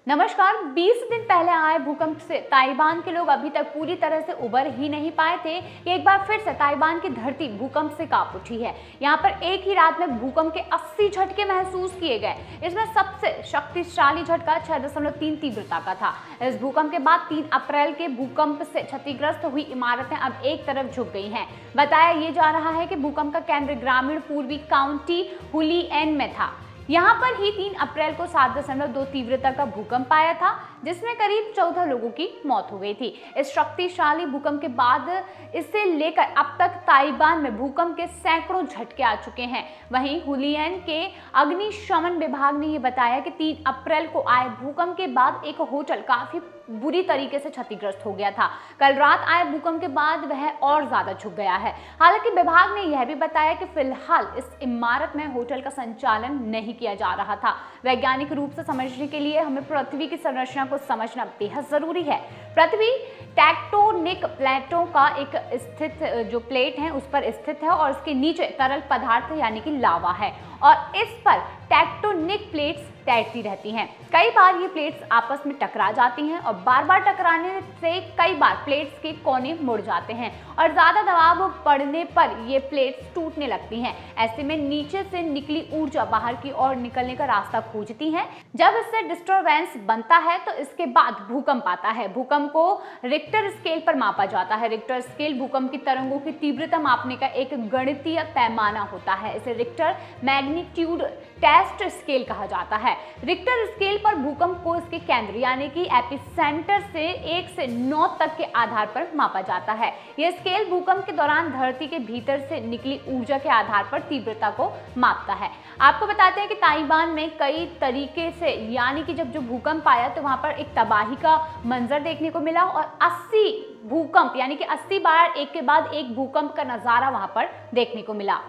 नमस्कार। 20 दिन पहले आए भूकंप से ताइवान के लोग अभी तक पूरी तरह से उबर ही नहीं पाए थे कि एक बार फिर से ताइवान की धरती भूकंप से कांप उठी है। यहाँ पर एक ही रात में भूकंप के 80 झटके महसूस किए गए। इसमें सबसे शक्तिशाली झटका 6.3 तीव्रता का था। इस भूकंप के बाद 3 अप्रैल के भूकंप से क्षतिग्रस्त हुई इमारतें अब एक तरफ झुक गई हैं। बताया ये जा रहा है कि भूकंप का केंद्र ग्रामीण पूर्वी काउंटी हुलिएन में था। यहाँ पर ही 3 अप्रैल को 7.2 तीव्रता का भूकंप आया था, जिसमें करीब 14 लोगों की मौत हो गई थी। इस शक्तिशाली भूकंप के बाद इसे लेकर अब तक ताइवान में भूकंप के सैकड़ों झटके आ चुके हैं। वहीं हुलिएन के अग्निशमन विभाग ने ये बताया कि 3 अप्रैल को आए भूकंप के बाद एक होटल काफी बुरी तरीके से क्षतिग्रस्त हो गया था। कल रात आए भूकंप के बाद वह और ज्यादा झुक गया है। हालांकि विभाग ने यह भी बताया कि फिलहाल इस इमारत में होटल का संचालन नहीं किया जा रहा था। वैज्ञानिक रूप से समझने के लिए हमें पृथ्वी की संरचना को समझना बेहद जरूरी है। पृथ्वी टेक्टोनिक प्लेटों का एक स्थित जो प्लेट है उस पर स्थित है और इसके नीचे तरल पदार्थ यानी कि लावा है और इस पर टेक्टोनिक प्लेट्स तैरती रहती हैं। कई बार ये प्लेट्स आपस में टकरा जाती हैं और बार बार टकराने से कई बार प्लेट्स के कोने मुड़ जाते हैं और ज्यादा दबाव पड़ने पर ये प्लेट्स टूटने लगती हैं। ऐसे में नीचे से निकली ऊर्जा बाहर की ओर निकलने का रास्ता खोजती है। जब इससे डिस्टरबेंस बनता है तो इसके बाद भूकंप आता है। भूकंप को रिक्टर स्केल पर मापा जाता है। रिक्टर स्केल भूकंप की तरंगों की तीव्रता मापने का एक गणितीय पैमाना होता है। इसे रिक्टर मैग्नीट्यूड टेस्ट स्केल कहा जाता है। रिक्टर स्केल पर भूकंप को इसके केंद्र यानी कि एपिसेंटर से 1 से 9 तक के आधार पर मापा जाता है। यह स्केल भूकंप के दौरान धरती के भीतर से निकली ऊर्जा के आधार पर तीव्रता को मापता है। आपको बताते हैं कि ताइवान में कई तरीके से यानी कि जब जो भूकंप आया तो वहां पर एक तबाही का मंजर देखने को मिला और 80 भूकंप यानी कि 80 बार एक के बाद एक भूकंप का नजारा वहां पर देखने को मिला।